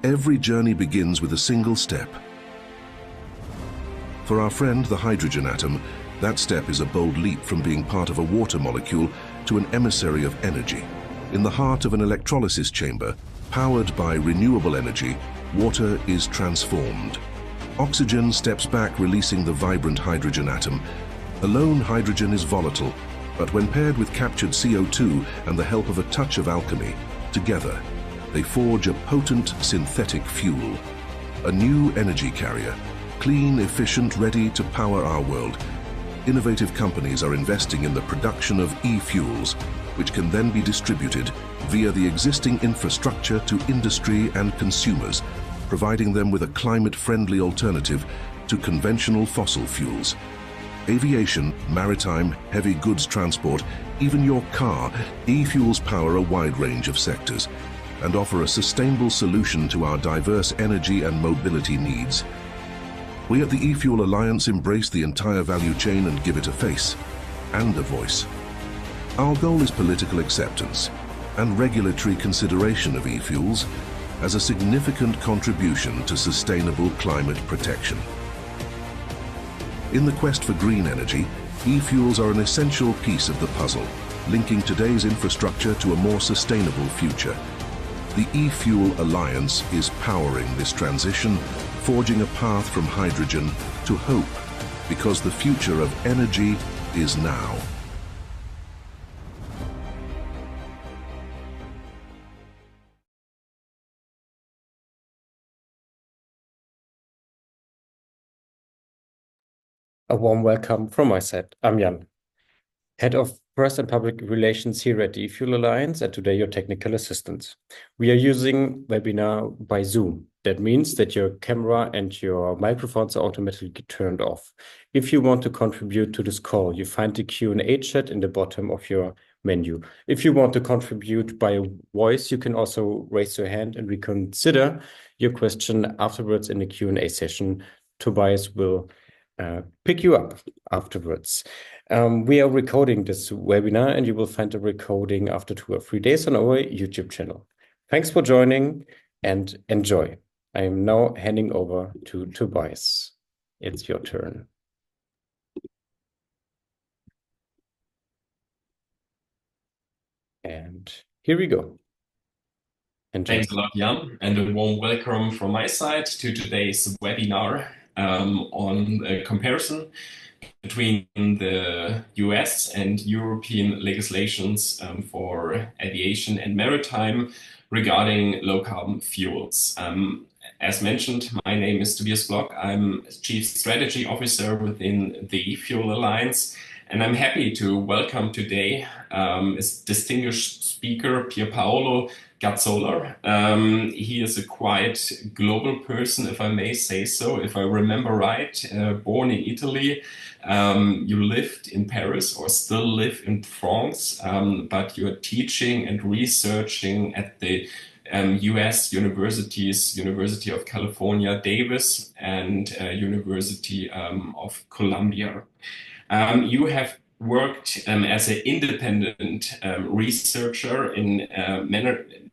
Every journey begins with a single step. For our friend, the hydrogen atom, that step is a bold leap from being part of a water molecule to an emissary of energy. In the heart of an electrolysis chamber, powered by renewable energy, water is transformed. Oxygen steps back, releasing the vibrant hydrogen atom. Alone, hydrogen is volatile, but when paired with captured CO2 and the help of a touch of alchemy, together, they forge a potent synthetic fuel. A new energy carrier, clean, efficient, ready to power our world. Innovative companies are investing in the production of e-fuels, which can then be distributed via the existing infrastructure to industry and consumers, providing them with a climate-friendly alternative to conventional fossil fuels. Aviation, maritime, heavy goods transport, even your car, e-fuels power a wide range of sectors and offer a sustainable solution to our diverse energy and mobility needs. We at the eFuel Alliance embrace the entire value chain and give it a face and a voice. Our goal is political acceptance and regulatory consideration of e-fuels as a significant contribution to sustainable climate protection. In the quest for green energy, e-fuels are an essential piece of the puzzle, linking today's infrastructure to a more sustainable future. The eFuel Alliance is powering this transition, forging a path from hydrogen to hope, because the future of energy is now. A warm welcome from my side. I'm Jan, Head of Press and Public Relations here at the eFuel Alliance, and today your technical assistant. We are using webinar by Zoom. That means that your camera and your microphones are automatically turned off. If you want to contribute to this call, you find the Q&A chat in the bottom of your menu. If you want to contribute by voice, you can also raise your hand and we consider your question afterwards in the Q&A session. Tobias will pick you up afterwards. We are recording this webinar and you will find the recording after 2 or 3 days on our YouTube channel. Thanks for joining and enjoy. I am now handing over to Tobias. It's your turn. And here we go. Enjoy. Thanks a lot, Jan, and a warm welcome from my side to today's webinar on a comparison between the US and European legislations for aviation and maritime regarding low-carbon fuels. As mentioned, my name is Tobias Block. I'm Chief Strategy Officer within the eFuel Alliance, and I'm happy to welcome today a distinguished speaker, Pierpaolo Gazzola. He is a quite global person, if I may say so. If I remember right, born in Italy, you lived in Paris or still live in France, but you're teaching and researching at the US universities, University of California, Davis, and University of Columbia. You have worked as an independent researcher in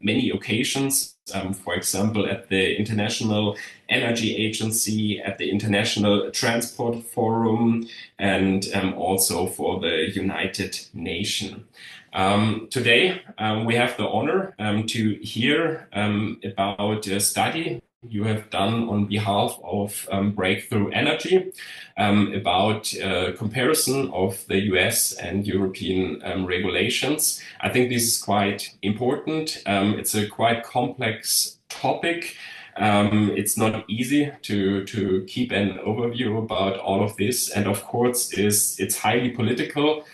many occasions, for example, at the International Energy Agency, at the International Transport Forum, and also for the United Nations. Today, we have the honor to hear about a study you have done on behalf of Breakthrough Energy about comparison of the US and European regulations. I think this is quite important. It's a quite complex topic. It's not easy to keep an overview about all of this. And of course, it's highly political.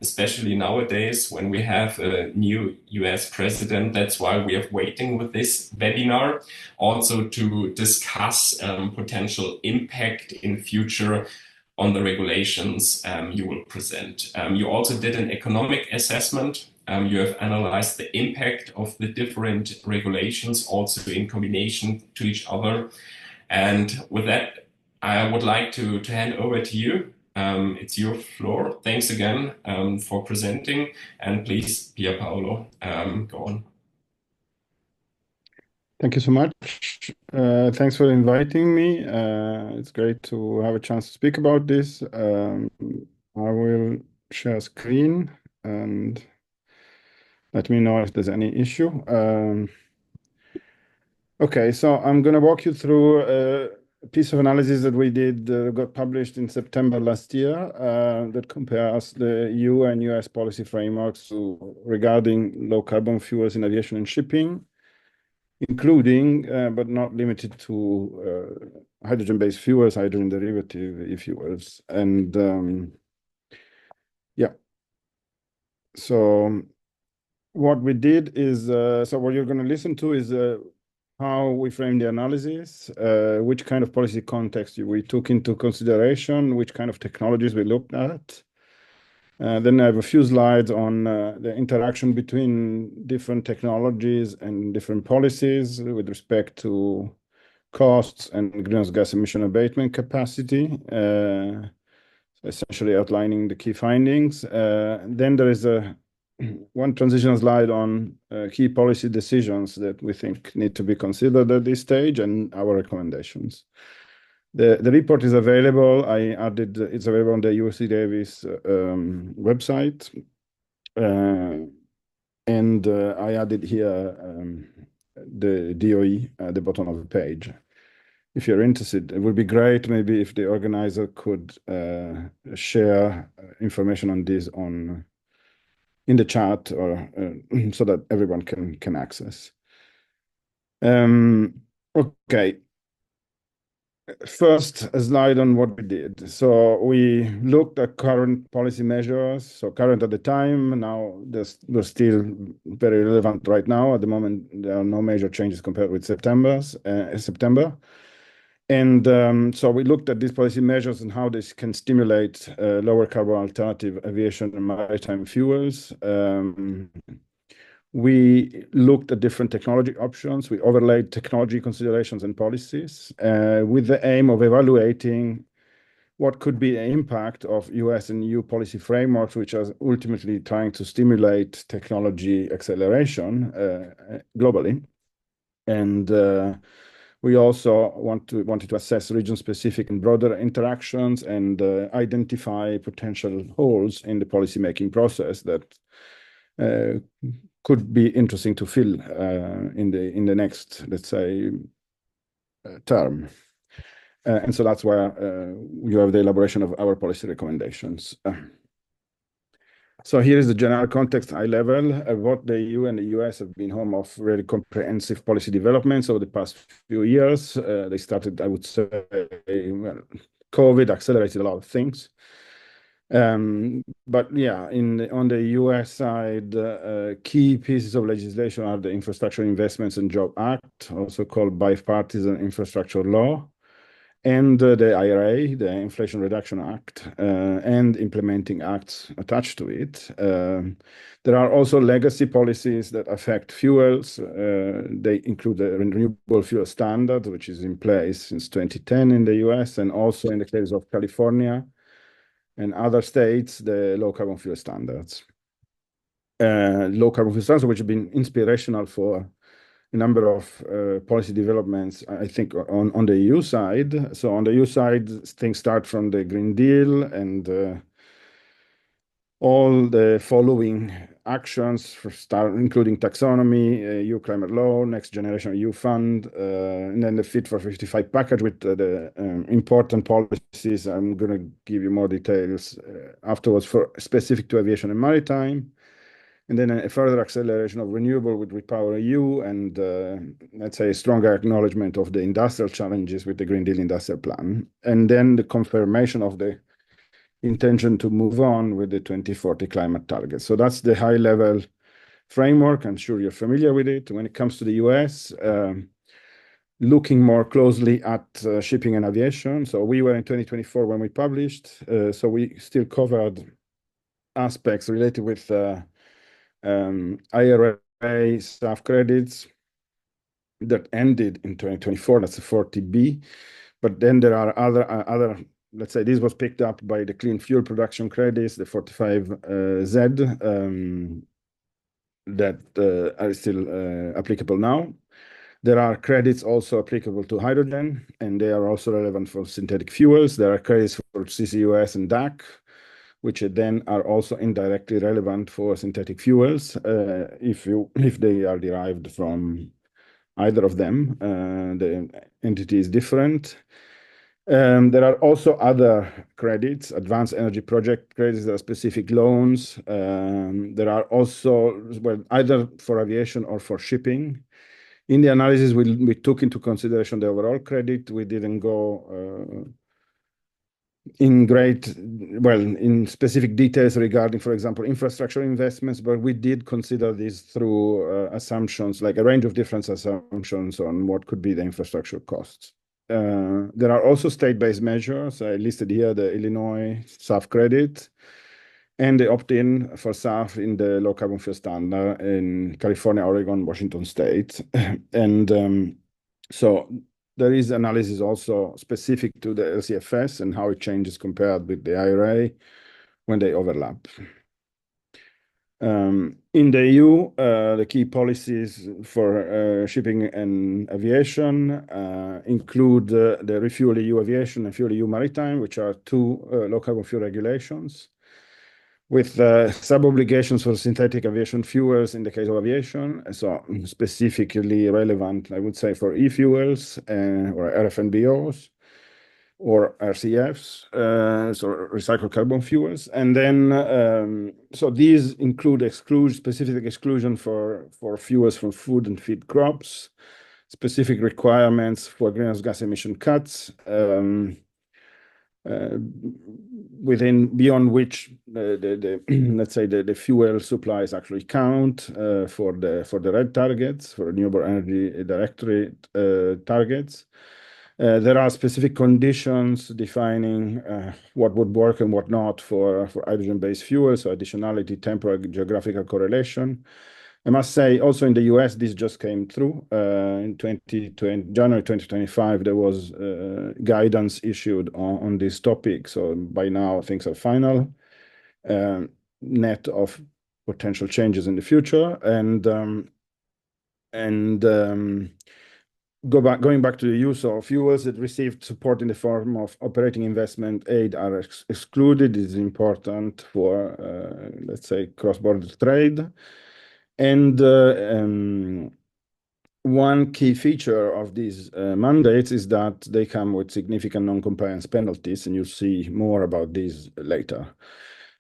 Especially nowadays when we have a new US president. That's why we are waiting with this webinar, also to discuss potential impact in future on the regulations you will present. You also did an economic assessment. You have analyzed the impact of the different regulations also in combination to each other. And with that, I would like to hand over to you. It's your floor. Thanks again for presenting. And please, Pierpaolo, go on. Thank you so much. Thanks for inviting me. It's great to have a chance to speak about this. I will share screen and let me know if there's any issue. Okay, so I'm going to walk you through a piece of analysis that we did, got published in September last year, that compares the EU and US policy frameworks regarding low carbon fuels in aviation and shipping, including, but not limited to, hydrogen-based fuels, hydrogen derivative e-fuels. And yeah, so what we did is, so what you're going to listen to is how we frame the analysis, which kind of policy context we took into consideration, which kind of technologies we looked at. Then I have a few slides on the interaction between different technologies and different policies with respect to costs and greenhouse gas emission abatement capacity, essentially outlining the key findings. Then there is one transitional slide on key policy decisions that we think need to be considered at this stage and our recommendations. The report is available. It's available on the UC Davis website. And I added here the DOE at the bottom of the page. If you're interested, it would be great maybe if the organizer could share information on this in the chat or so that everyone can access. Okay. First, a slide on what we did. So we looked at current policy measures. So current at the time, now they're still very relevant right now. At the moment, there are no major changes compared with September. And so we looked at these policy measures and how this can stimulate lower carbon alternative aviation and maritime fuels. We looked at different technology options. We overlaid technology considerations and policies with the aim of evaluating what could be the impact of US and EU policy frameworks, which are ultimately trying to stimulate technology acceleration globally. And we also wanted to assess region-specific and broader interactions and identify potential holes in the policymaking process that could be interesting to fill in the next, let's say, term. And so that's where you have the elaboration of our policy recommendations. So here is the general context, high level, of what the EU and the US have been home of really comprehensive policy developments over the past few years. They started, I would say, well, COVID accelerated a lot of things. But yeah, on the US side, key pieces of legislation are the Infrastructure Investments and Jobs Act, also called Bipartisan Infrastructure Law, and the IRA, the Inflation Reduction Act, and implementing acts attached to it. There are also legacy policies that affect fuels. They include the Renewable Fuel Standard, which is in place since 2010 in the US, and also in the case of California and other states, the low carbon fuel standards. Low carbon fuel standards, which have been inspirational for a number of policy developments, I think, on the EU side. So on the EU side, things start from the Green Deal and all the following actions, including taxonomy, EU climate law, next generation EU fund, and then the Fit for 55 package with the important policies. I'm going to give you more details afterwards for specific to aviation and maritime. And then a further acceleration of renewable with ReFuelEU and let's say a stronger acknowledgement of the industrial challenges with the Green Deal Industrial Plan. And then the confirmation of the intention to move on with the 2040 climate targets. So that's the high level framework. I'm sure you're familiar with it. When it comes to the US, looking more closely at shipping and aviation. So we were in 2024 when we published. So we still covered aspects related with IRA staff credits that ended in 2024. That's a 40B. But then there are other, let's say this was picked up by the clean fuel production credits, the 45Z, that are still applicable now. There are credits also applicable to hydrogen, and they are also relevant for synthetic fuels. There are credits for CCUS and DAC, which then are also indirectly relevant for synthetic fuels if they are derived from either of them. The entity is different. There are also other credits, advanced energy project credits. There are specific loans. There are also, well, either for aviation or for shipping. In the analysis, we took into consideration the overall credit. We didn't go in specific details regarding, for example, infrastructure investments, but we did consider this through assumptions, like a range of different assumptions on what could be the infrastructure costs. There are also state-based measures. I listed here the Illinois SAF credit and the opt-in for SAF in the low carbon fuel standard in California, Oregon, Washington State. And so there is analysis also specific to the LCFS and how it changes compared with the IRA when they overlap. In the EU, the key policies for shipping and aviation include the ReFuelEU Aviation and FuelEU Maritime, which are two low-carbon fuel regulations, with sub-obligations for synthetic aviation fuels in the case of aviation, so specifically relevant, I would say, for e-fuels or RFNBOs, or RCFs, so recycled carbon fuels. And then, so these include specific exclusion for fuels from food and feed crops, specific requirements for greenhouse gas emission cuts, beyond which let's say the fuel supplies actually count for the red targets, for renewable energy directorate targets. There are specific conditions defining what would work and what not for hydrogen-based fuels, so additionality, temporal, geographical correlation. I must say, also in the US, this just came through. In January 2025, there was guidance issued on this topic. So by now, things are final, net of potential changes in the future. Going back to the use of fuels that received support in the form of operating investment aid are excluded. This is important for, let's say, cross-border trade. And one key feature of these mandates is that they come with significant non-compliance penalties, and you'll see more about these later.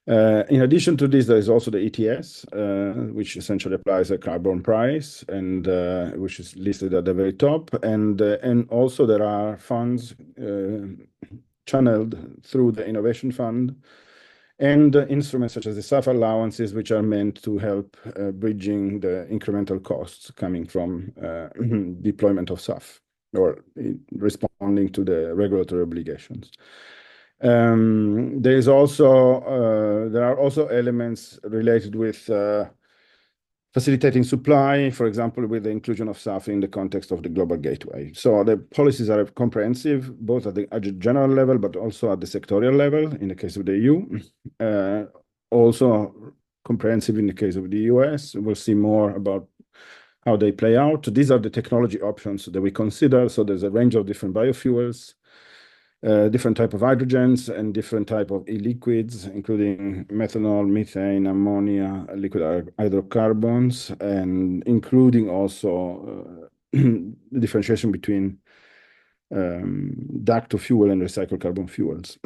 In addition to this, there is also the ETS, which essentially applies a carbon price, and which is listed at the very top. And also there are funds channeled through the Innovation Fund and instruments such as the SAF allowances, which are meant to help bridging the incremental costs coming from deployment of SAF or responding to the regulatory obligations. There are also elements related with facilitating supply, for example, with the inclusion of SAF in the context of the global gateway. So the policies are comprehensive, both at the general level, but also at the sectorial level, in the case of the EU. Also comprehensive in the case of the US. We'll see more about how they play out. These are the technology options that we consider. So there's a range of different biofuels, different type of hydrogens, and different type of e-liquids, including methanol, methane, ammonia, liquid hydrocarbons, and including also the differentiation between DAC to fuel and recycled carbon fuels.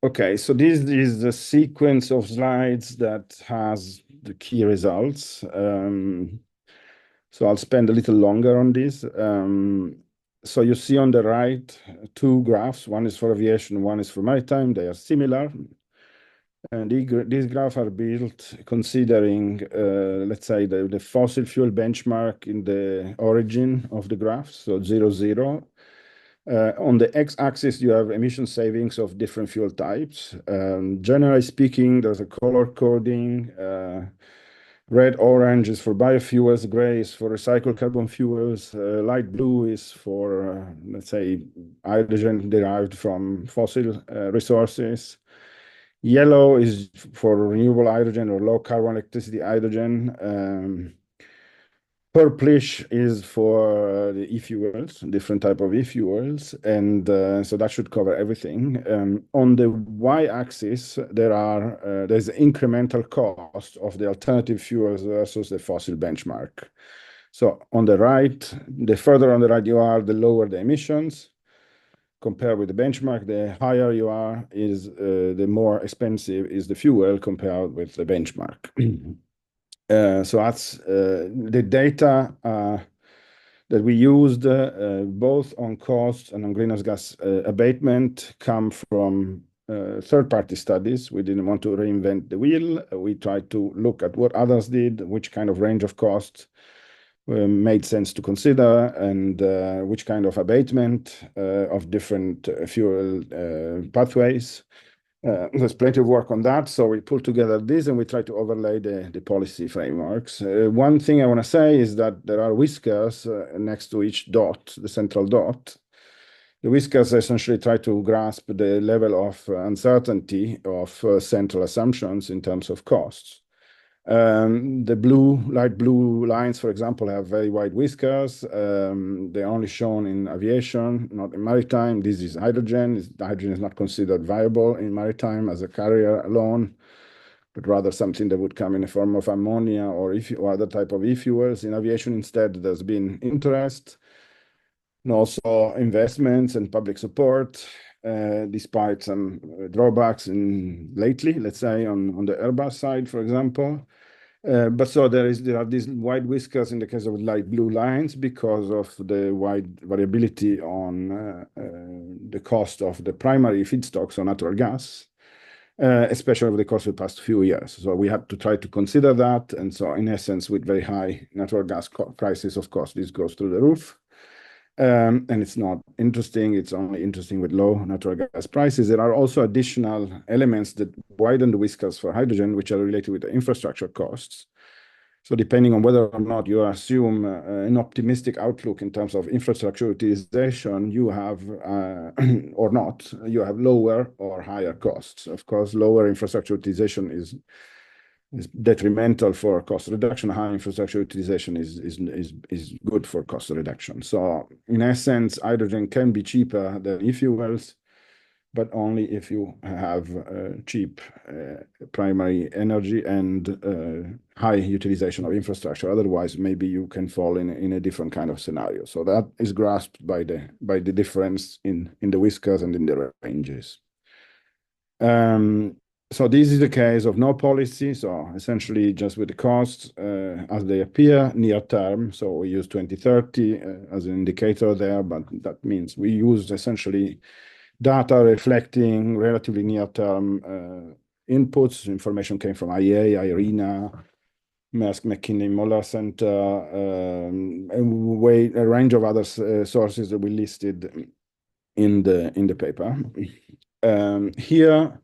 Okay, so this is the sequence of slides that has the key results. So I'll spend a little longer on this. So you see on the right two graphs. One is for aviation, one is for maritime. They are similar. And these graphs are built considering, let's say, the fossil fuel benchmark in the origin of the graph, so 0, 0. On the x-axis, you have emission savings of different fuel types. Generally speaking, there's a color coding. Red, orange is for biofuels, gray is for recycled carbon fuels, light blue is for, let's say, hydrogen derived from fossil resources. Yellow is for renewable hydrogen or low carbon electricity hydrogen. Purplish is for the e-fuels, different type of e-fuels, and so that should cover everything. On the y-axis, there's incremental cost of the alternative fuels versus the fossil benchmark. So on the right, the further on the right you are, the lower the emissions. Compared with the benchmark, the higher you are, the more expensive is the fuel compared with the benchmark. So that's the data that we used both on cost and on greenhouse gas abatement come from third-party studies. We didn't want to reinvent the wheel. We tried to look at what others did, which kind of range of costs made sense to consider, and which kind of abatement of different fuel pathways. There's plenty of work on that, so we pulled together this and we try to overlay the policy frameworks. One thing I want to say is that there are whiskers next to each dot, the central dot. The whiskers essentially try to grasp the level of uncertainty of central assumptions in terms of costs. The light blue lines, for example, have very wide whiskers. They're only shown in aviation, not in maritime. This is hydrogen. The hydrogen is not considered viable in maritime as a carrier alone, but rather something that would come in the form of ammonia or other type of e-fuels. In aviation, instead, there's been interest and also investments and public support, despite some drawbacks lately, let's say, on the Airbus side, for example. But so there are these wide whiskers in the case of light blue lines because of the wide variability on the cost of the primary feedstocks on natural gas, especially over the course of the past few years. So we had to try to consider that. And so in essence, with very high natural gas prices, of course, this goes through the roof. And it's not interesting. It's only interesting with low natural gas prices. There are also additional elements that widen the whiskers for hydrogen, which are related with the infrastructure costs. So depending on whether or not you assume an optimistic outlook in terms of infrastructure utilization, you have, or not, you have lower or higher costs. Of course, lower infrastructure utilization is detrimental for cost reduction. High infrastructure utilization is good for cost reduction. So in essence, hydrogen can be cheaper than e-fuels, but only if you have cheap primary energy and high utilization of infrastructure. Otherwise, maybe you can fall in a different kind of scenario. So that is grasped by the difference in the whiskers and in the ranges. So this is the case of no policy. So essentially just with the costs as they appear near term. So we use 2030 as an indicator there, but that means we use essentially data reflecting relatively near term inputs. Information came from IEA, IRENA, Maersk, McKinsey, Moller Center, a range of other sources that we listed in the paper. Here,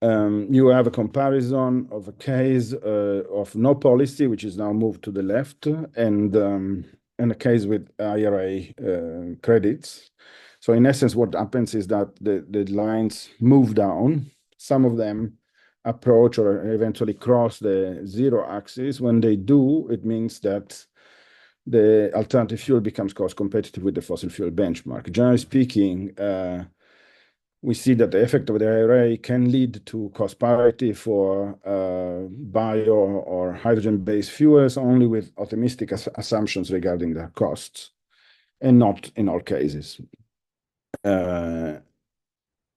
you have a comparison of a case of no policy, which is now moved to the left, and a case with IRA credits. So in essence, what happens is that the lines move down. Some of them approach or eventually cross the zero axis. When they do, it means that the alternative fuel becomes cost competitive with the fossil fuel benchmark. Generally speaking, we see that the effect of the IRA can lead to cost parity for bio or hydrogen-based fuels only with optimistic assumptions regarding their costs, and not in all cases.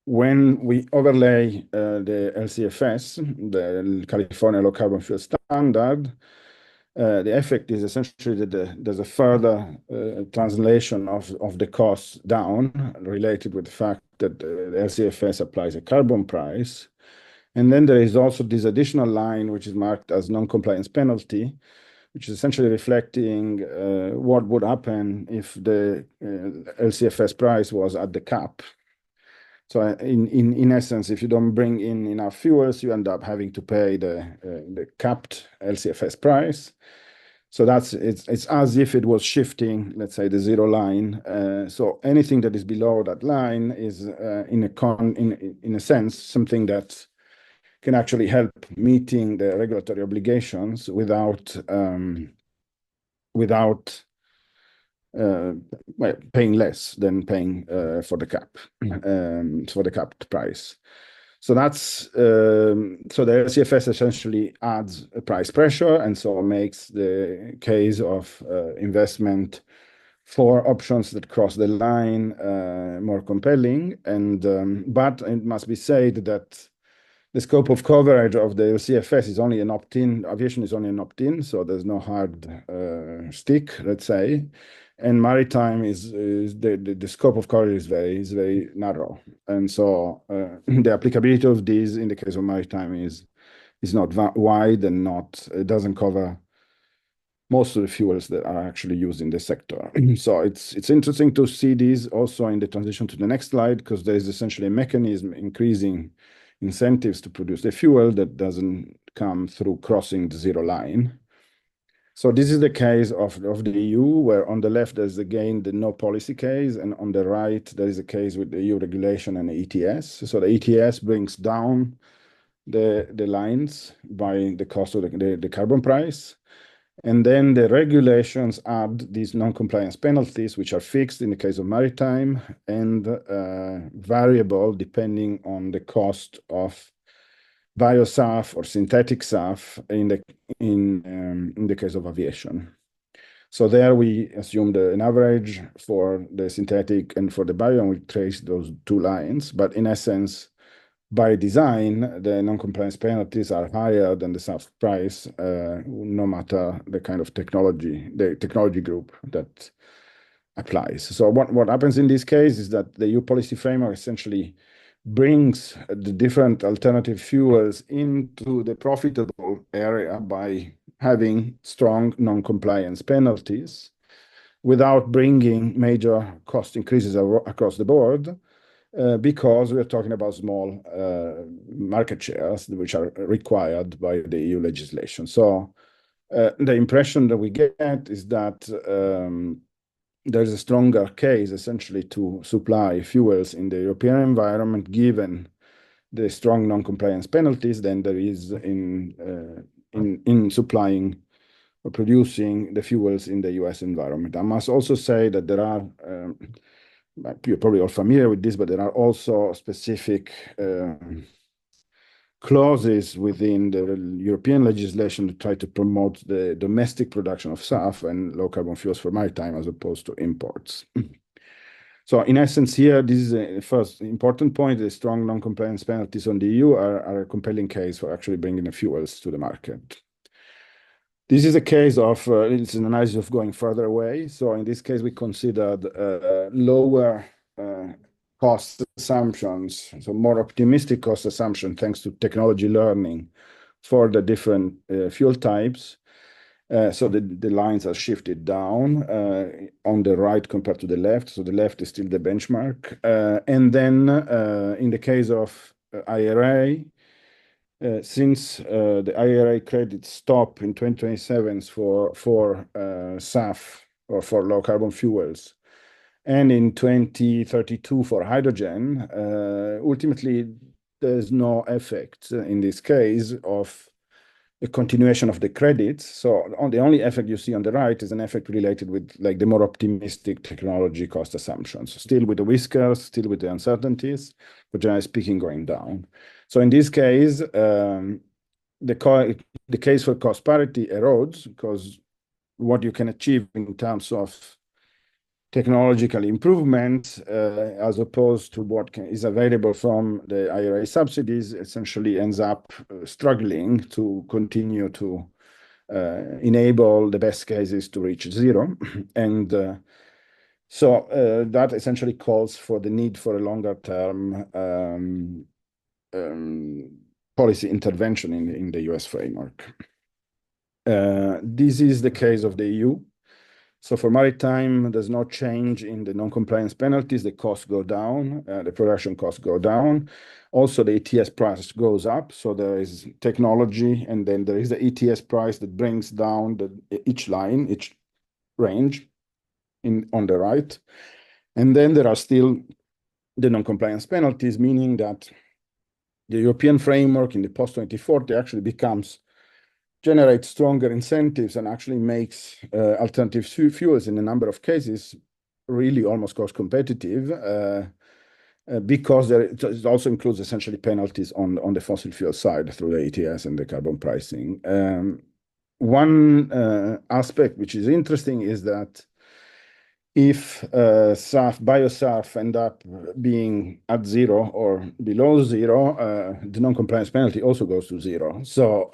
When we overlay the LCFS, the California Low Carbon Fuel Standard, the effect is essentially that there's a further translation of the costs down related with the fact that the LCFS applies a carbon price. And then there is also this additional line, which is marked as non-compliance penalty, which is essentially reflecting what would happen if the LCFS price was at the cap. So in essence, if you don't bring in enough fuels, you end up having to pay the capped LCFS price. So it's as if it was shifting, let's say, the zero line. So anything that is below that line is in a sense something that can actually help meeting the regulatory obligations without without paying less than paying for the cap, for the capped price. So that's so the LCFS essentially adds a price pressure, and so makes the case of investment for options that cross the line more compelling. And but it must be said that the scope of coverage of the LCFS is only an opt-in. Aviation is only an opt-in, so there's no hard stick, let's say. And maritime is the scope of coverage is very narrow, and so the applicability of these in the case of maritime is not wide, and it doesn't cover most of the fuels that are actually used in the sector. So it's interesting to see these also in the transition to the next slide, because there is essentially a mechanism increasing incentives to produce the fuel that doesn't come through crossing the zero line. So this is the case of the EU, where on the left there's again the no policy case, and on the right there is a case with the EU regulation and the ETS. So the ETS brings down the lines by the cost of the carbon price. And then the regulations add these non-compliance penalties, which are fixed in the case of maritime and variable depending on the cost of bio-SAF or synthetic SAF in the case of aviation. So there we assumed an average for the synthetic and for the bio, and we trace those two lines. But in essence, by design, the non-compliance penalties are higher than the SAF price, no matter the kind of technology, the technology group that applies. So what happens in this case is that the EU policy framework essentially brings the different alternative fuels into the profitable area by having strong non-compliance penalties without bringing major cost increases across the board, because we're talking about small market shares which are required by the EU legislation. So the impression that we get is that there's a stronger case essentially to supply fuels in the European environment given the strong non-compliance penalties than there is in supplying or producing the fuels in the US environment. I must also say that there are, you're probably all familiar with this, but there are also specific clauses within the European legislation to try to promote the domestic production of SAF and low carbon fuels for maritime as opposed to imports. So in essence here, this is the first important point. The strong non-compliance penalties on the EU are a compelling case for actually bringing the fuels to the market. This is a case of, it's an analysis of going further away. So in this case, we considered lower cost assumptions, so more optimistic cost assumption thanks to technology learning for the different fuel types. So the lines are shifted down on the right compared to the left. So the left is still the benchmark. And then in the case of IRA, since the IRA credits stop in 2027 for SAF or for low carbon fuels, and in 2032 for hydrogen, ultimately there's no effect in this case of the continuation of the credits. So the only effect you see on the right is an effect related with like the more optimistic technology cost assumptions, still with the whiskers, still with the uncertainties, but generally speaking going down. So in this case, the case for cost parity erodes because what you can achieve in terms of technological improvements as opposed to what is available from the IRA subsidies essentially ends up struggling to continue to enable the best cases to reach zero. And so that essentially calls for the need for a longer term policy intervention in the US framework. This is the case of the EU. So for maritime, there's no change in the non-compliance penalties. The costs go down, the production costs go down. Also, the ETS price goes up. So there is technology, and then there is the ETS price that brings down each line, each range on the right. And then there are still the non-compliance penalties, meaning that the European framework in the post-2040 actually becomes generates stronger incentives and actually makes alternative fuels in a number of cases really almost cost competitive because it also includes essentially penalties on the fossil fuel side through the ETS and the carbon pricing. One aspect which is interesting is that if BioSAF end up being at zero or below zero, the non-compliance penalty also goes to zero. So,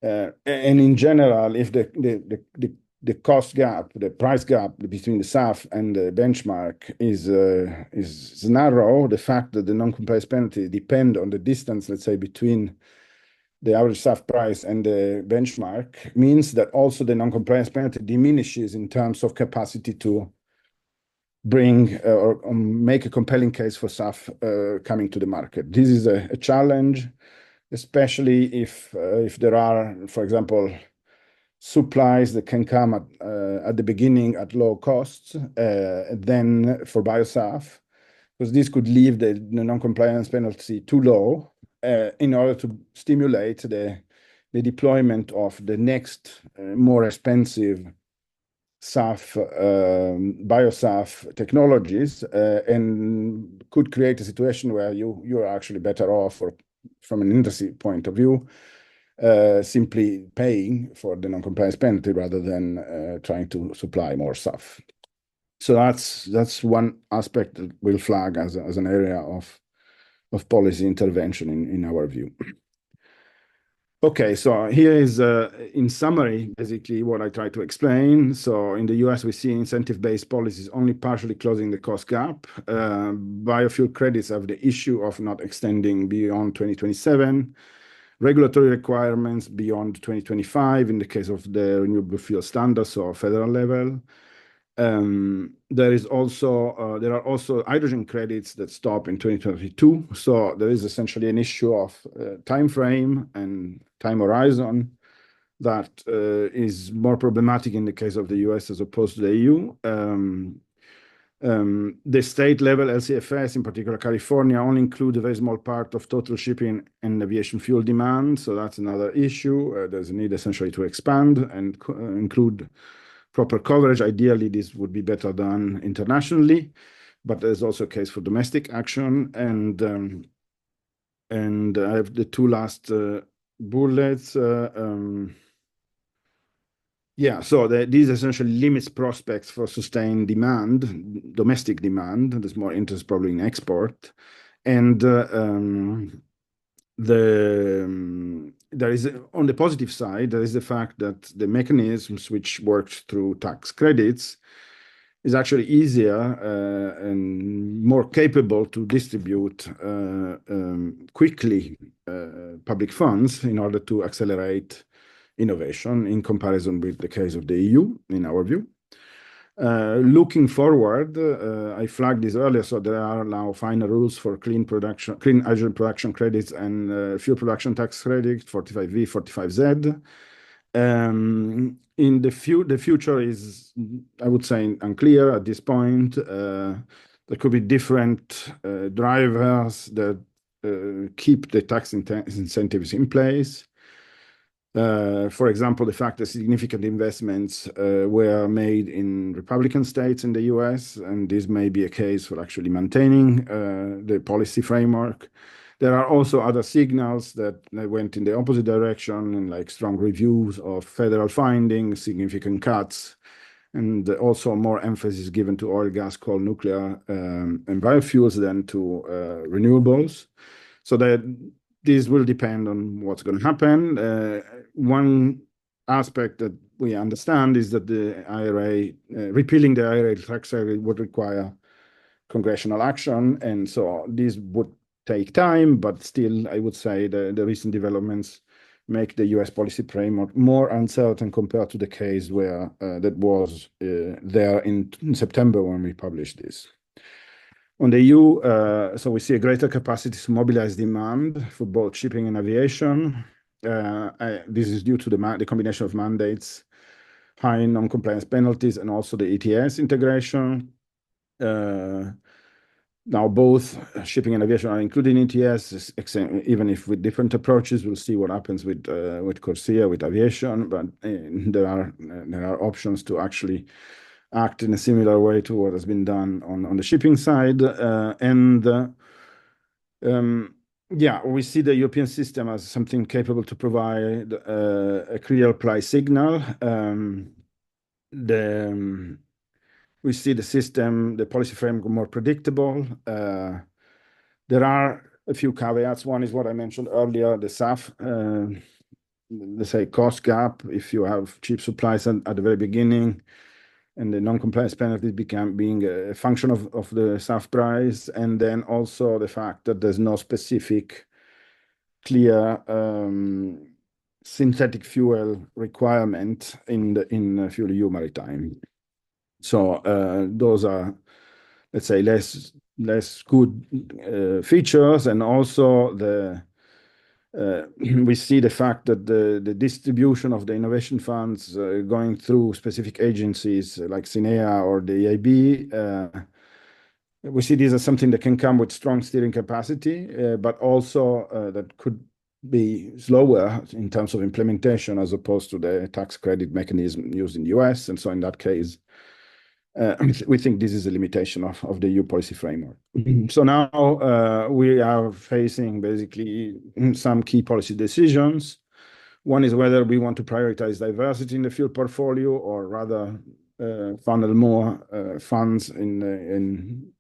and in general, if the cost gap, the price gap between the SAF and the benchmark is narrow, the fact that the non-compliance penalty depend on the distance, let's say, between the average SAF price and the benchmark means that also the non-compliance penalty diminishes in terms of capacity to bring or make a compelling case for SAF coming to the market. This is a challenge, especially if there are, for example, supplies that can come at the beginning at low costs, then for BioSAF, because this could leave the non-compliance penalty too low in order to stimulate the deployment of the next more expensive SAF, BioSAF technologies, and could create a situation where you're actually better off, or from an industry point of view, simply paying for the non-compliance penalty rather than trying to supply more SAF. So that's one aspect that we'll flag as an area of policy intervention in our view. Okay, so here is, in summary, basically what I try to explain. So in the US, we see incentive-based policies only partially closing the cost gap. Biofuel credits have the issue of not extending beyond 2027. Regulatory requirements beyond 2025 in the case of the renewable fuel standards or federal level. There are also hydrogen credits that stop in 2022. So there is essentially an issue of time frame and time horizon that is more problematic in the case of the US as opposed to the EU. The state level LCFS, in particular California, only include a very small part of total shipping and aviation fuel demand. So that's another issue. There's a need essentially to expand and include proper coverage. Ideally, this would be better done internationally, but there's also a case for domestic action. And I have the two last bullets. Yeah, so this essentially limits prospects for sustained demand, domestic demand. There's more interest probably in export. And there is, on the positive side, there is the fact that the mechanisms which worked through tax credits is actually easier and more capable to distribute quickly public funds in order to accelerate innovation in comparison with the case of the EU, in our view. Looking forward, I flagged this earlier, so there are now final rules for clean hydrogen production credits and fuel production tax credit, 45V, 45Z. In the future is, I would say, unclear at this point. There could be different drivers that keep the tax incentives in place. For example, the fact that significant investments were made in Republican states in the US, and this may be a case for actually maintaining the policy framework. There are also other signals that went in the opposite direction, and like strong reviews of federal findings, significant cuts, and also more emphasis given to oil, gas, coal, nuclear, and biofuels than to renewables. So that this will depend on what's going to happen. One aspect that we understand is that the IRA, repealing the IRA tax credit would require congressional action. And so this would take time, but still, I would say the recent developments make the US policy framework more uncertain compared to the case where that was there in September when we published this. On the EU, so we see a greater capacity to mobilize demand for both shipping and aviation. This is due to the combination of mandates, high non-compliance penalties, and also the ETS integration. Now, both shipping and aviation are included in ETS, even if with different approaches. We'll see what happens with CORSIA, with aviation, but there are options to actually act in a similar way to what has been done on the shipping side. Yeah, we see the European system as something capable to provide a clear price signal. We see the system, the policy framework more predictable. There are a few caveats. One is what I mentioned earlier, the SAF, let's say, cost gap. If you have cheap supplies at the very beginning, and the non-compliance penalties being a function of the SAF price, and then also the fact that there's no specific clear synthetic fuel requirement in FuelEU Maritime. So those are, let's say, less good features, and also we see the fact that the distribution of the innovation funds going through specific agencies like SINEA or the EIB, we see this as something that can come with strong steering capacity, but also that could be slower in terms of implementation as opposed to the tax credit mechanism used in the US. And so in that case, we think this is a limitation of the EU policy framework. So now we are facing basically some key policy decisions. One is whether we want to prioritize diversity in the fuel portfolio, or rather funnel more funds on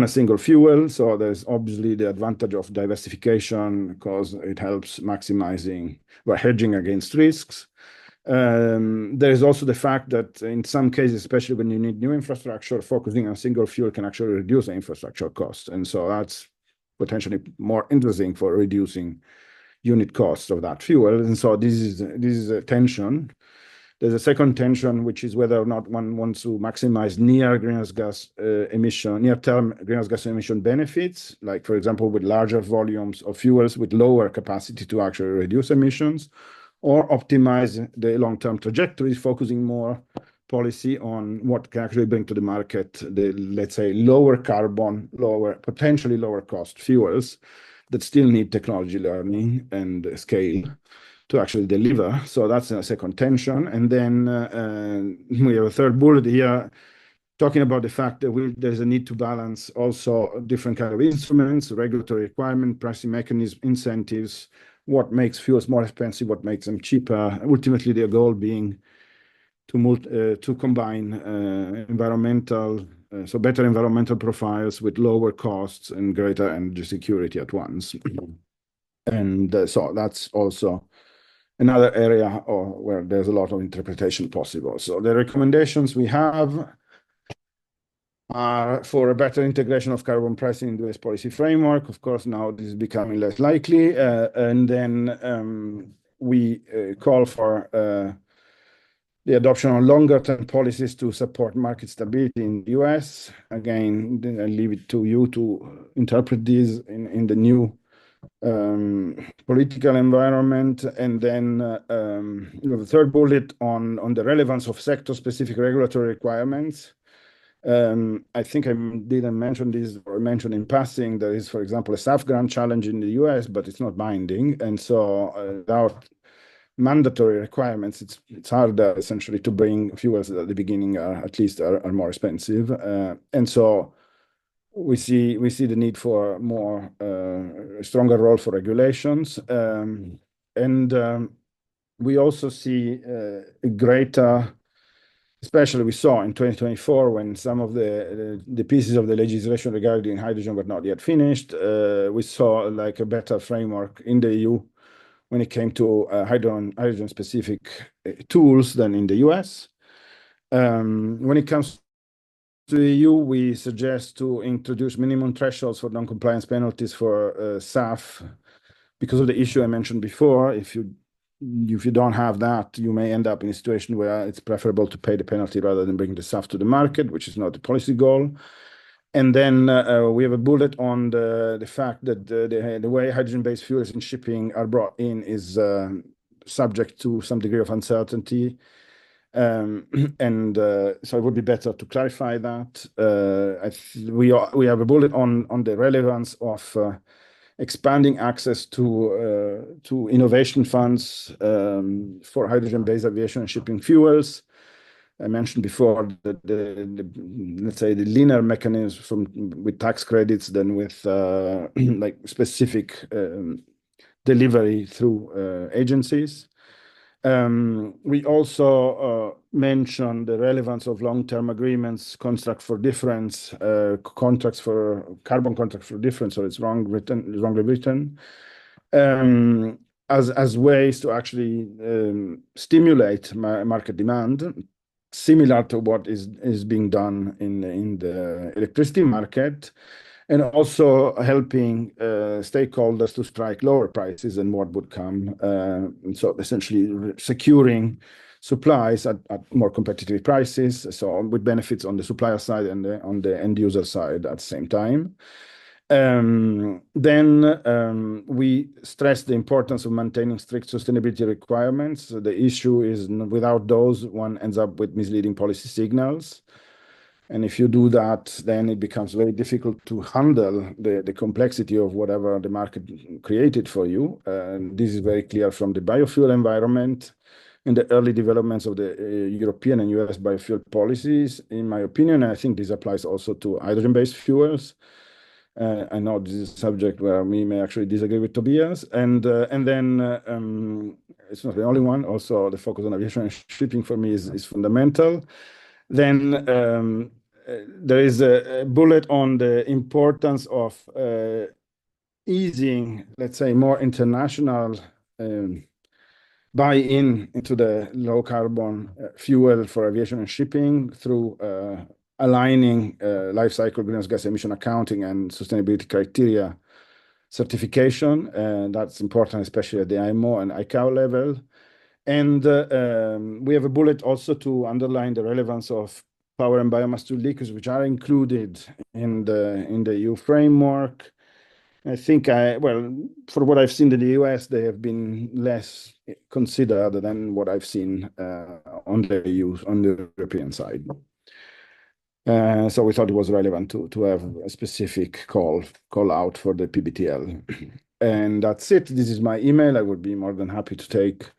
a single fuel. So there's obviously the advantage of diversification because it helps maximizing or hedging against risks. There is also the fact that in some cases, especially when you need new infrastructure, focusing on single fuel can actually reduce the infrastructure cost. And so that's potentially more interesting for reducing unit costs of that fuel. And so this is a tension. There's a second tension, which is whether or not one wants to maximize near-term greenhouse gas emission benefits, like, for example, with larger volumes of fuels with lower capacity to actually reduce emissions, or optimize the long-term trajectories, focusing more policy on what can actually bring to the market the, let's say, lower carbon, potentially lower cost fuels that still need technology learning and scale to actually deliver. So that's a second tension. And then we have a third bullet here talking about the fact that there's a need to balance also different kind of instruments, regulatory requirement, pricing mechanism, incentives, what makes fuels more expensive, what makes them cheaper. Ultimately, their goal being to combine better environmental profiles with lower costs and greater energy security at once. And so that's also another area where there's a lot of interpretation possible. So the recommendations we have are for a better integration of carbon pricing into this policy framework. Of course, now this is becoming less likely. And then we call for the adoption of longer-term policies to support market stability in the US. Again, I leave it to you to interpret these in the new political environment. And then the third bullet on the relevance of sector-specific regulatory requirements. I think I didn't mention this, or mention in passing, there is, for example, a SAF grant challenge in the US, but it's not binding. And so without mandatory requirements, it's harder essentially to bring fuels that at the beginning are more expensive. And so we see the need for a stronger role for regulations. And we also see a greater, especially we saw in 2024 when some of the pieces of the legislation regarding hydrogen were not yet finished. We saw like a better framework in the EU when it came to hydrogen-specific tools than in the US. When it comes to the EU, we suggest to introduce minimum thresholds for non-compliance penalties for SAF because of the issue I mentioned before. If you don't have that, you may end up in a situation where it's preferable to pay the penalty rather than bring the SAF to the market, which is not the policy goal. And then we have a bullet on the fact that the way hydrogen-based fuels in shipping are brought in is subject to some degree of uncertainty. And so it would be better to clarify that. We have a bullet on the relevance of expanding access to innovation funds for hydrogen-based aviation and shipping fuels. I mentioned before that let's say the linear mechanism with tax credits than with like specific delivery through agencies. We also mentioned the relevance of long-term agreements, contracts for difference, contracts for carbon contracts for difference, so it's wrongly written, as ways to actually stimulate market demand, similar to what is being done in the electricity market, and also helping stakeholders to strike lower prices than what would come. So essentially securing supplies at more competitive prices, so with benefits on the supplier side and on the end user side at the same time. Then we stress the importance of maintaining strict sustainability requirements. The issue is without those, one ends up with misleading policy signals. And if you do that, then it becomes very difficult to handle the complexity of whatever the market created for you. This is very clear from the biofuel environment and the early developments of the European and US biofuel policies, in my opinion. And I think this applies also to hydrogen-based fuels. I know this is a subject where we may actually disagree with Tobias. And then it's not the only one. Also, the focus on aviation and shipping for me is fundamental. Then there is a bullet on the importance of easing, let's say, more international buy-in into the low carbon fuel for aviation and shipping through aligning life cycle greenhouse gas emission accounting and sustainability criteria certification. That's important, especially at the IMO and ICAO level. And we have a bullet also to underline the relevance of power and biomass to liquids, which are included in the EU framework. I think, well, for what I've seen in the US, they have been less considered than what I've seen on the European side. So we thought it was relevant to have a specific call out for the PBTL. And that's it. This is my email. I would be more than happy to take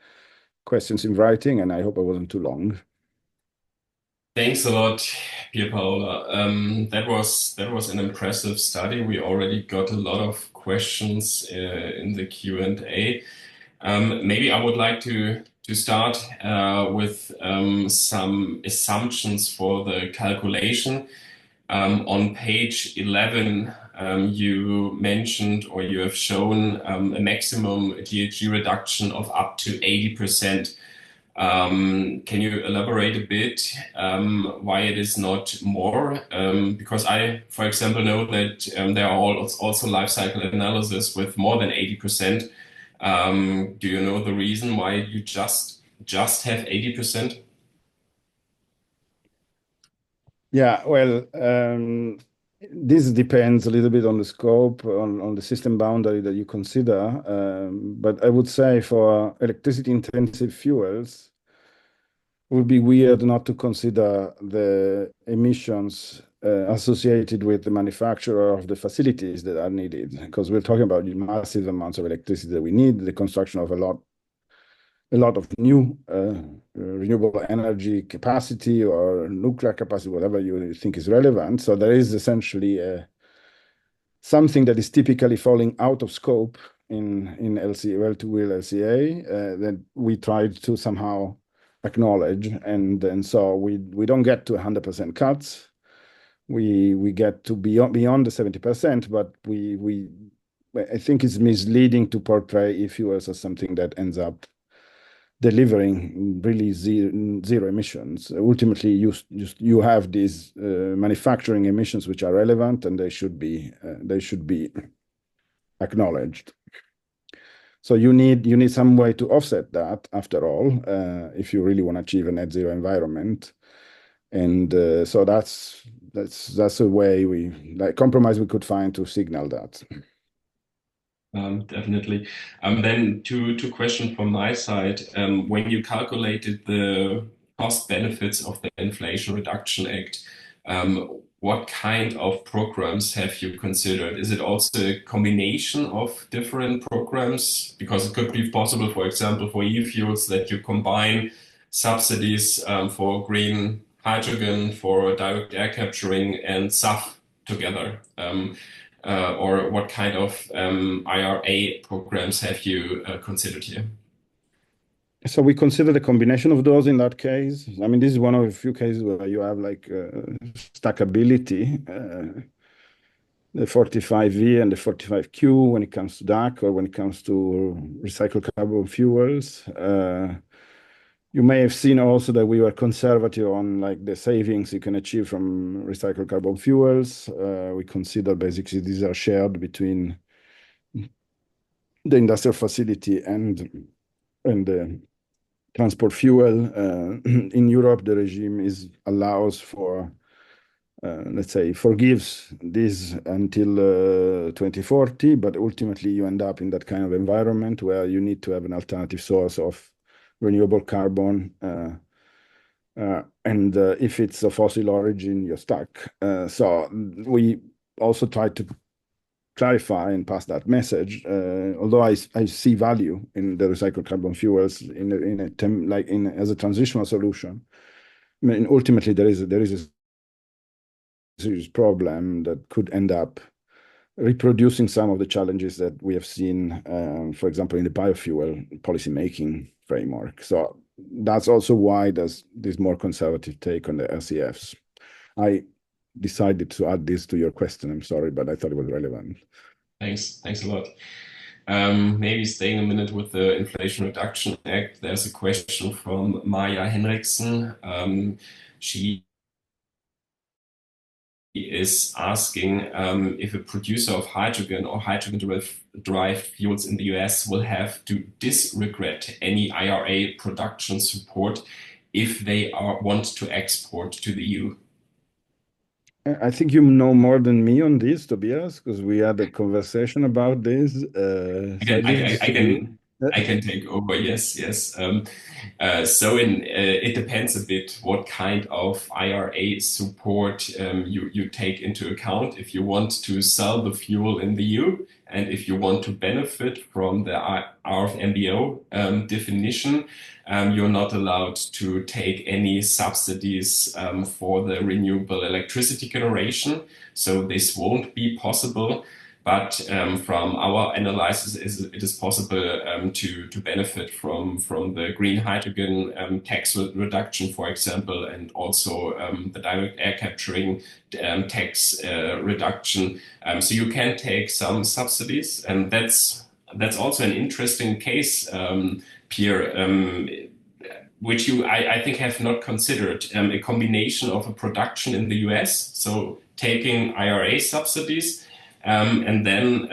questions in writing, and I hope I wasn't too long. Thanks a lot, Pierpaolo. That was an impressive study. We already got a lot of questions in the Q&A. Maybe I would like to start with some assumptions for the calculation. On page 11, you mentioned, or you have shown a maximum GHG reduction of up to 80%. Can you elaborate a bit why it is not more? Because I, for example, know that there are also life cycle analysis with more than 80%. Do you know the reason why you just have 80%? Yeah, well, this depends a little bit on the scope, on the system boundary that you consider. But I would say for electricity-intensive fuels, it would be weird not to consider the emissions associated with the manufacture of the facilities that are needed, because we're talking about massive amounts of electricity that we need, the construction of a lot of new renewable energy capacity or nuclear capacity, whatever you think is relevant. So there is essentially something that is typically falling out of scope in LCA, well-to-wheel LCA, that we tried to somehow acknowledge, and so we don't get to 100% cuts. We get to beyond the 70%, but I think it's misleading to portray e-fuels as something that ends up delivering really zero emissions. Ultimately, you have these manufacturing emissions which are relevant, and they should be acknowledged. So you need some way to offset that, after all, if you really want to achieve a net zero environment. And so that's a way compromise we could find to signal that. Definitely. Then two questions from my side. When you calculated the cost benefits of the Inflation Reduction Act, what kind of programs have you considered? Is it also a combination of different programs? Because it could be possible, for example, for e-fuels that you combine subsidies for green hydrogen, for direct air capturing, and SAF together. Or what kind of IRA programs have you considered here? So we consider the combination of those in that case. I mean, this is one of a few cases where you have like stackability, the 45V and the 45Q when it comes to DAC or when it comes to recycled carbon fuels. You may have seen also that we were conservative on like the savings you can achieve from recycled carbon fuels. We consider basically these are shared between the industrial facility and the transport fuel. In Europe, the regime allows for, let's say, forgives this until 2040, but ultimately you end up in that kind of environment where you need to have an alternative source of renewable carbon. And if it's a fossil origin, you're stuck. So we also try to clarify and pass that message. Although I see value in the recycled carbon fuels as a transitional solution. I mean, ultimately there is a serious problem that could end up reproducing some of the challenges that we have seen, for example, in the biofuel policymaking framework. So that's also why there's this more conservative take on the LCFs. I decided to add this to your question. I'm sorry, but I thought it was relevant. Thanks a lot. Maybe staying a minute with the Inflation Reduction Act, there's a question from Maja Henriksen. She is asking if a producer of hydrogen or hydrogen-derived fuels in the US will have to disregard any IRA production support if they want to export to the EU. I think you know more than me on this, Tobias, because we had a conversation about this. I can take over. Yes. So it depends a bit what kind of IRA support you take into account if you want to sell the fuel in the EU and if you want to benefit from the RFMBO definition. You're not allowed to take any subsidies for the renewable electricity generation. So this won't be possible. But from our analysis, it is possible to benefit from the green hydrogen tax reduction, for example, and also the direct air capturing tax reduction. So you can take some subsidies, and that's also an interesting case, Pierre, which you, I think, have not considered, a combination of a production in the US, so taking IRA subsidies, and then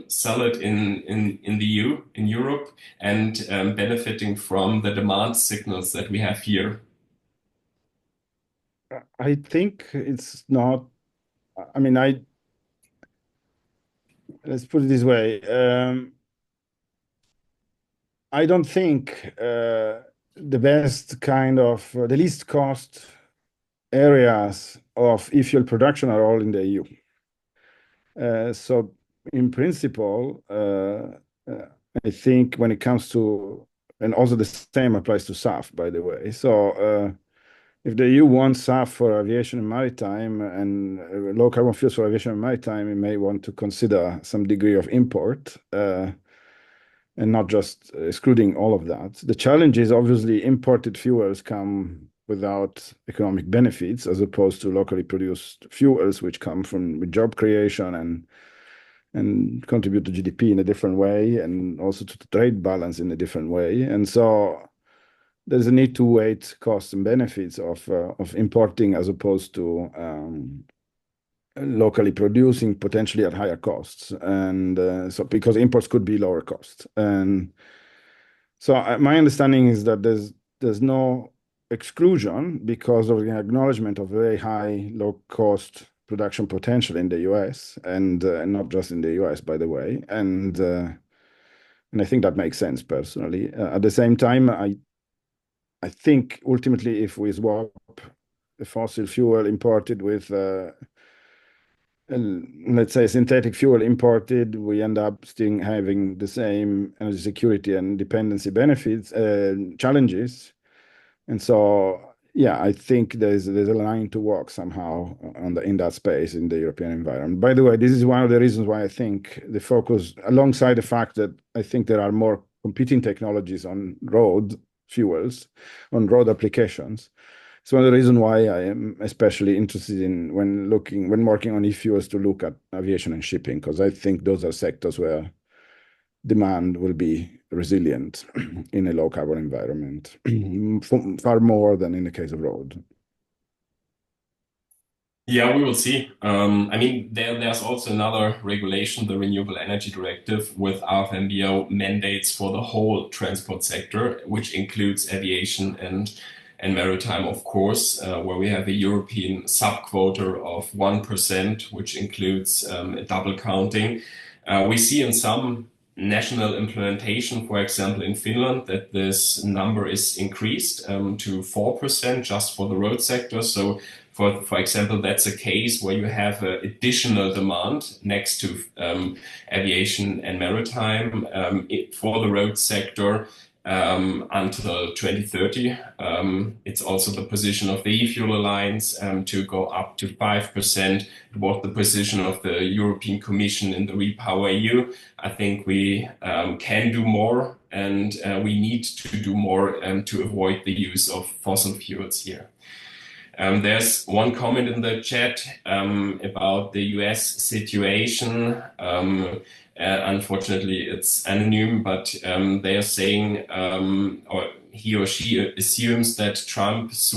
sell it in the EU, in Europe, and benefiting from the demand signals that we have here. I think it's not, I mean, let's put it this way. I don't think the best kind of, the least cost areas of e-fuel production are all in the EU. So in principle, I think when it comes to, and also the same applies to SAF, by the way. So if the EU wants SAF for aviation and maritime and low carbon fuels for aviation and maritime, it may want to consider some degree of import and not just excluding all of that. The challenge is obviously imported fuels come without economic benefits as opposed to locally produced fuels, which come with job creation and contribute to GDP in a different way and also to the trade balance in a different way. And so there's a need to weigh costs and benefits of importing as opposed to locally producing potentially at higher costs. And so because imports could be lower cost. And so my understanding is that there's no exclusion because of the acknowledgement of very high low-cost production potential in the US and not just in the US, by the way. And I think that makes sense personally. At the same time, I think ultimately, if we swap the fossil fuel imported with let's say synthetic fuel imported, we end up still having the same energy security and dependency benefits challenges. And so, yeah, I think there's a line to walk somehow in that space in the European environment. By the way, this is one of the reasons why I think the focus, alongside the fact that I think there are more competing technologies on road fuels, on road applications. It's one of the reasons why I am especially interested in when working on e-fuels to look at aviation and shipping, because I think those are sectors where demand will be resilient in a low carbon environment, far more than in the case of road. Yeah, we will see. I mean, there's also another regulation, the Renewable Energy Directive, with RFMBO mandates for the whole transport sector, which includes aviation and maritime, of course, where we have a European sub-quota of 1%, which includes double counting. We see in some national implementation, for example, in Finland, that this number is increased to 4% just for the road sector. So, for example, that's a case where you have additional demand next to aviation and maritime for the road sector until 2030. It's also the position of the e-Fuel Alliance to go up to 5%. It was the position of the European Commission in the RePowerEU. I think we can do more, and we need to do more to avoid the use of fossil fuels here. There's one comment in the chat about the US situation. Unfortunately, it's anonymous, but they are saying, or he or she assumes that Trump does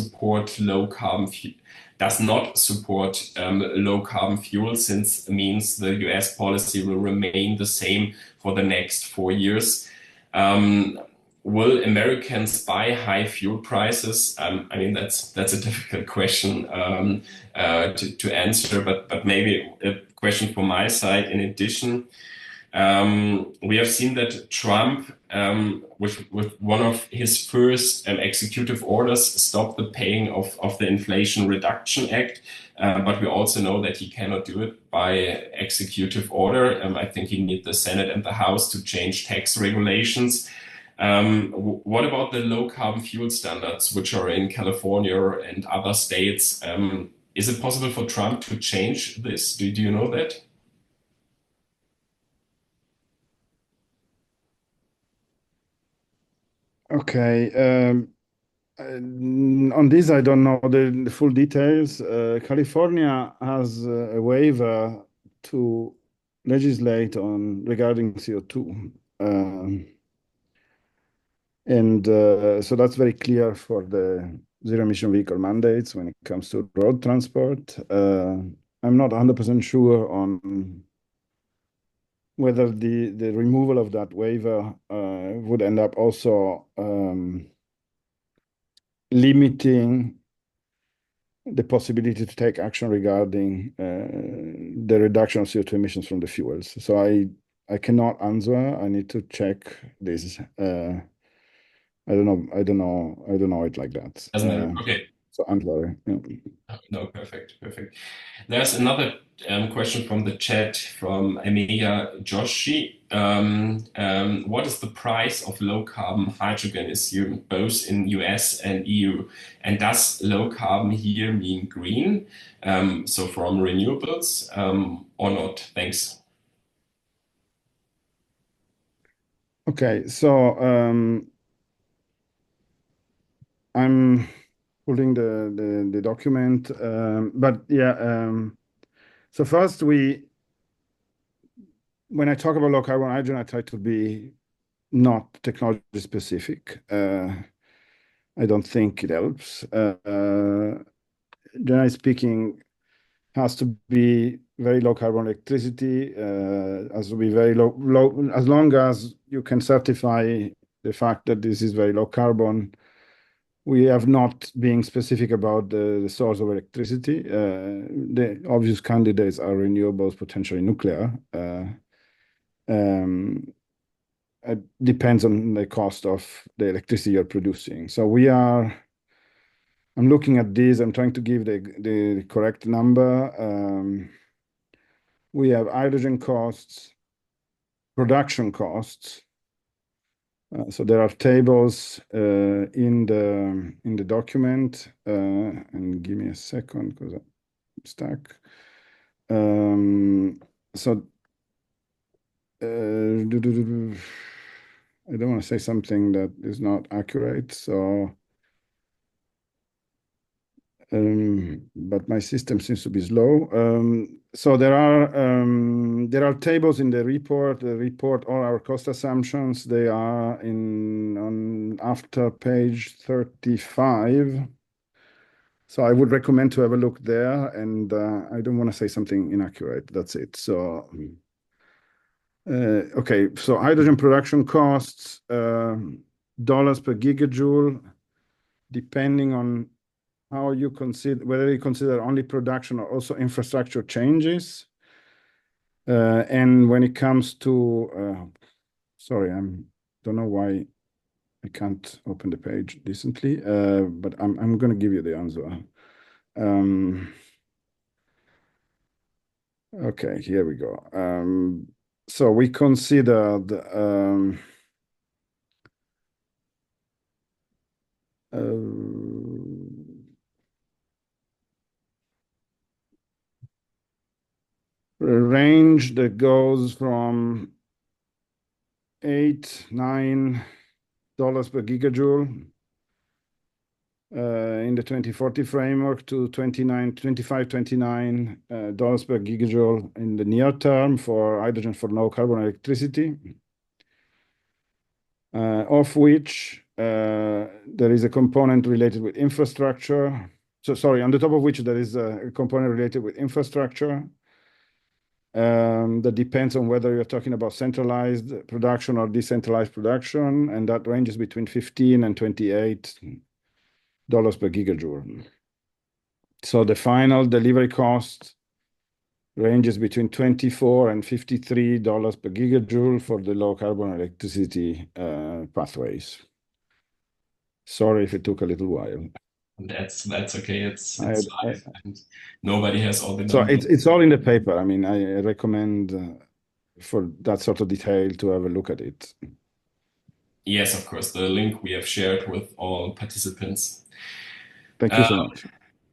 not support low carbon fuel, since it means the US policy will remain the same for the next 4 years. Will Americans buy high fuel prices? I mean, that's a difficult question to answer, but maybe a question from my side in addition. We have seen that Trump, with one of his first executive orders, stopped the paying of the Inflation Reduction Act. But we also know that he cannot do it by executive order. I think he needs the Senate and the House to change tax regulations. What about the low carbon fuel standards, which are in California and other states? Is it possible for Trump to change this? Do you know that? Okay. On this, I don't know the full details. California has a waiver to legislate regarding CO2. So that's very clear for the zero emission vehicle mandates when it comes to road transport. I'm not 100% sure on whether the removal of that waiver would end up also limiting the possibility to take action regarding the reduction of CO2 emissions from the fuels. So I cannot answer. I need to check this. I don't know it like that. Okay. So unclear. Yeah. No, perfect. There's another question from the chat from Amiga Joshi. What is the price of low carbon hydrogen assumed both in US and EU? And does low carbon here mean green? So from renewables or not? Thanks. Okay, so I'm pulling the document, but yeah. So first, when I talk about low carbon hydrogen, I try to be not technology specific. I don't think it helps. Generally speaking, has to be very low carbon electricity, has to be very low, as long as you can certify the fact that this is very low carbon. We have not been specific about the source of electricity. The obvious candidates are renewables, potentially nuclear. depends on the cost of the electricity you're producing. So I'm looking at this, I'm trying to give the correct number. We have hydrogen costs, production costs. So there are tables in the document, and give me a second because I'm stuck. So I don't want to say something that is not accurate. So, but my system seems to be slow. So there are tables in the report. The report all our cost assumptions. They are on after page 35. So I would recommend to have a look there. And I don't want to say something inaccurate. That's it. So. Okay, so hydrogen production costs, dollars per gigajoule, depending on how you consider, whether you consider only production or also infrastructure changes. And when it comes to, sorry, don't know why I can't open the page decently, but I'm going to give you the answer. Okay, here we go. So we considered a range that goes from $8-9 per gigajoule in the 2040 framework to $25-29 per gigajoule in the near term for hydrogen for low carbon electricity, of which there is a component related with infrastructure. So sorry, on the top of which there is a component related with infrastructure that depends on whether you're talking about centralized production or decentralized production, and that ranges between $15 and $28 per gigajoule. So the final delivery cost ranges between $24 and $53 per gigajoule for the low carbon electricity pathways. Sorry if it took a little while. That's okay. It's live, and nobody has all the so numbers. it's all in the paper. I mean, I recommend for that sort of detail to have a look at it. Yes, of course. The link we have shared with all participants. Thank you so much.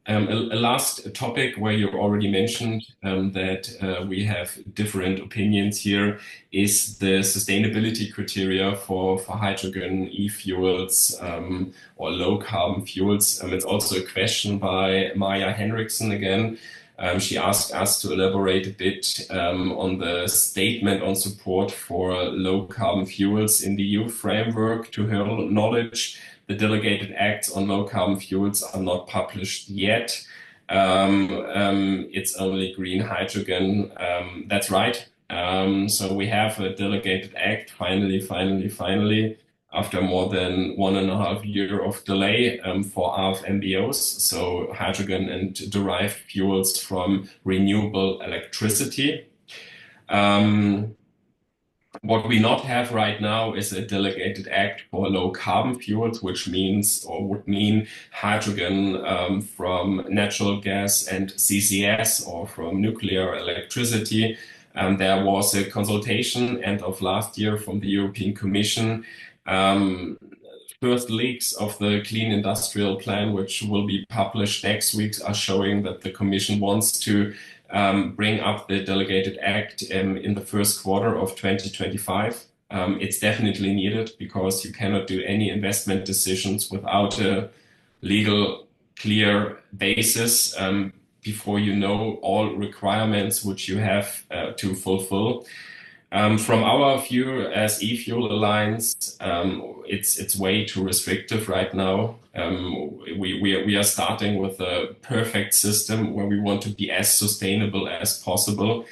A last topic where you already mentioned that we have different opinions here is the sustainability criteria for hydrogen, e-fuels, or low carbon fuels. It's also a question by Maya Henriksen again. She asked us to elaborate a bit on the statement on support for low carbon fuels in the EU framework. To her knowledge, the delegated acts on low carbon fuels are not published yet. It's only green hydrogen. That's right. So we have a delegated act finally, after more than 1.5 years of delay for RFMBOs, so hydrogen and derived fuels from renewable electricity. What we not have right now is a delegated act for low carbon fuels, which means or would mean hydrogen from natural gas and CCS or from nuclear electricity. There was a consultation end of last year from the European Commission. First leaks of the Clean Industrial Plan, which will be published next week, are showing that the Commission wants to bring up the delegated act in the first quarter of 2025. It's definitely needed because you cannot do any investment decisions without a legal, clear basis before you know all requirements which you have to fulfill. From our view as eFuel Alliance, it's way too restrictive right now. We are starting with a perfect system where we want to be as sustainable as possible.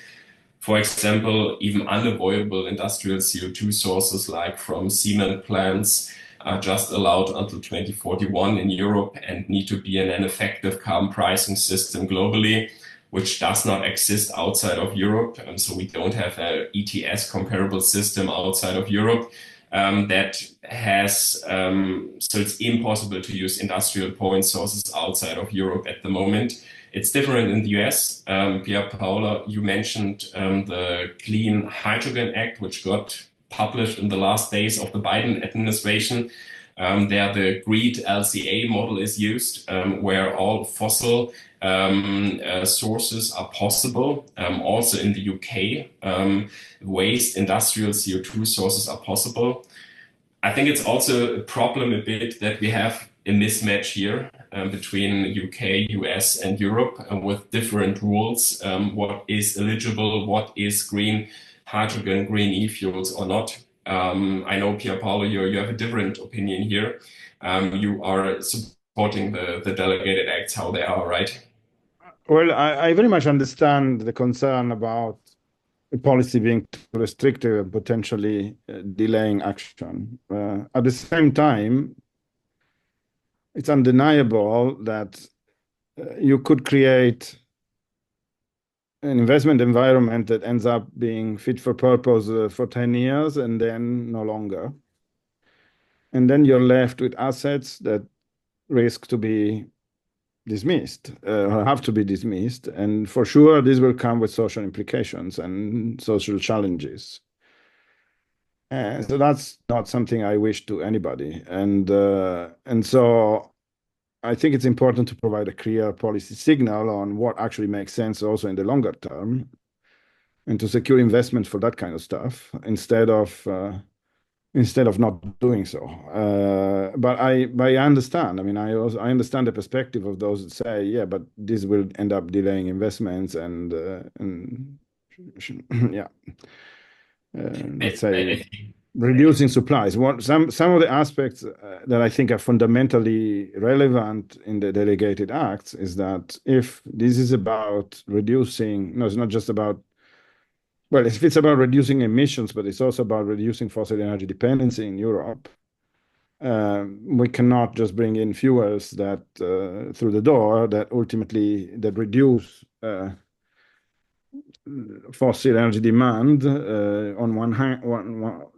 For example, even unavoidable industrial CO2 sources like from cement plants are just allowed until 2041 in Europe and need to be in an effective carbon pricing system globally. which does not exist outside of Europe. So we don't have a ETS comparable system outside of Europe. That has, so it's impossible to use industrial point sources outside of Europe at the moment. It's different in the US. Pierre Paula, you mentioned the Clean Hydrogen Act, which got published in the last days of the Biden administration. There, the GREET LCA model is used, where all fossil sources are possible. Also in the UK, waste industrial CO2 sources are possible. I think it's also a problem a bit that we have a mismatch here between UK, US, and Europe with different rules. What is eligible, what is green hydrogen, green e-fuels or not. I know, Pierre Paolo, you have a different opinion here. You are supporting the delegated acts, how they are, right? Well, I very much understand the concern about the policy being too restrictive and potentially delaying action. At the same time, it's undeniable that you could create an investment environment that ends up being fit for purpose for 10 years and then no longer. And then you're left with assets that risk to be dismissed or have to be dismissed. And for sure, this will come with social implications and social challenges. So that's not something I wish to anybody. And so I think it's important to provide a clear policy signal on what actually makes sense also in the longer term and to secure investment for that kind of stuff instead of not doing so. But I understand. I mean, I understand the perspective of those that say, yeah, but this will end up delaying investments and yeah, let's say reducing supplies. Some of the aspects that I think are fundamentally relevant in the delegated acts is that if this is about reducing, no, it's not just about. Well, if it's about reducing emissions, but it's also about reducing fossil energy dependency in Europe, we cannot just bring in fuels that through the door that ultimately reduce fossil energy demand on one hand,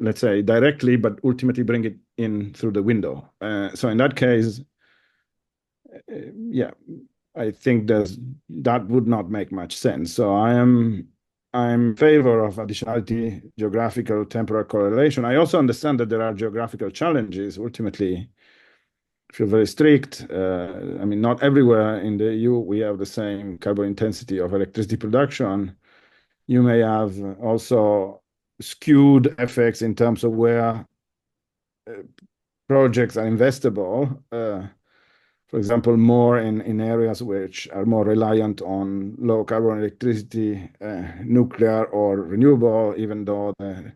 let's say directly, but ultimately bring it in through the window. So in that case, yeah, I think that would not make much sense. So I'm in favor of additionality, geographical, temporal correlation. I also understand that there are geographical challenges. Ultimately, if you're very strict, I mean, not everywhere in the EU we have the same carbon intensity of electricity production. You may have also skewed effects in terms of where projects are investable. For example, more in areas which are more reliant on low carbon electricity, nuclear or renewable, even though the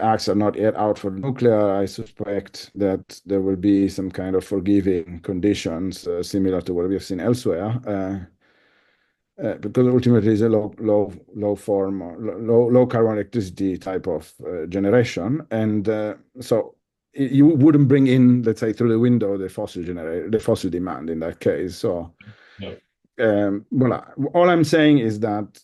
acts are not yet out for nuclear, I suspect that there will be some kind of forgiving conditions similar to what we have seen elsewhere, because ultimately it's a low carbon electricity type of generation, and so you wouldn't bring in, let's say, through the window the fossil demand in that case. So, well, all I'm saying is that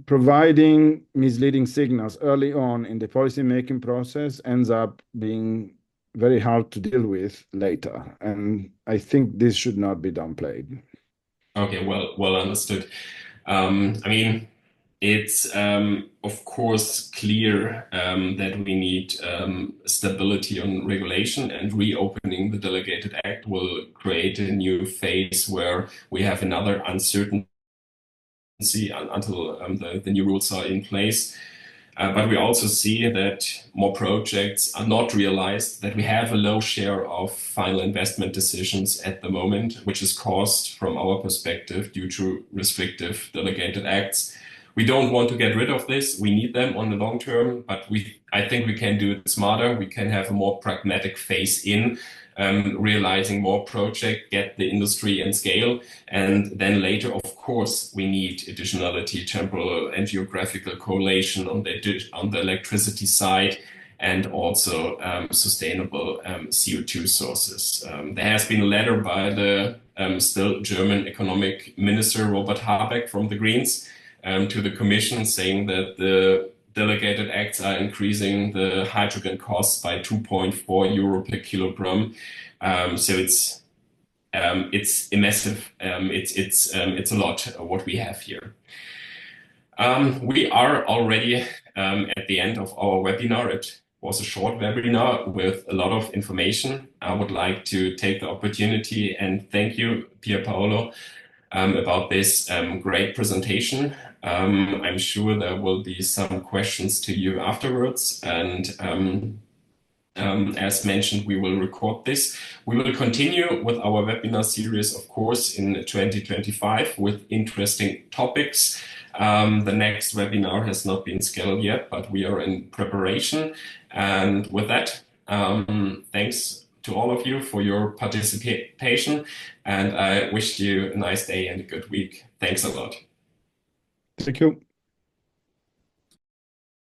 providing misleading signals early on in the policy-making process ends up being very hard to deal with later, and I think this should not be downplayed. Okay, well understood. I mean, it's of course clear that we need stability on regulation, and reopening the delegated act will create a new phase where we have another uncertainty until the new rules are in place. But we also see that more projects are not realized, that we have a low share of final investment decisions at the moment, which is caused from our perspective due to restrictive delegated acts. We don't want to get rid of this. We need them on the long term, but I think we can do it smarter. We can have a more pragmatic phase in, realizing more projects, get the industry in scale, and then later, of course, we need additionality, temporal and geographical correlation on the electricity side, and also sustainable CO2 sources. There has been a letter by the still German economic minister Robert Habeck from the Greens to the Commission, saying that the delegated acts are increasing the hydrogen costs by 2.4 euro per kilogram. So it's a massive, it's a lot what we have here. We are already at the end of our webinar. It was a short webinar with a lot of information. I would like to take the opportunity and thank you, Pier Paolo, about this great presentation. I'm sure there will be some questions to you afterwards, and as mentioned, we will record this. We will continue with our webinar series, of course, in 2025 with interesting topics. The next webinar has not been scheduled yet, but we are in preparation. And with that, thanks to all of you for your participation, and I wish you a nice day and a good week. Thanks a lot. Thank you.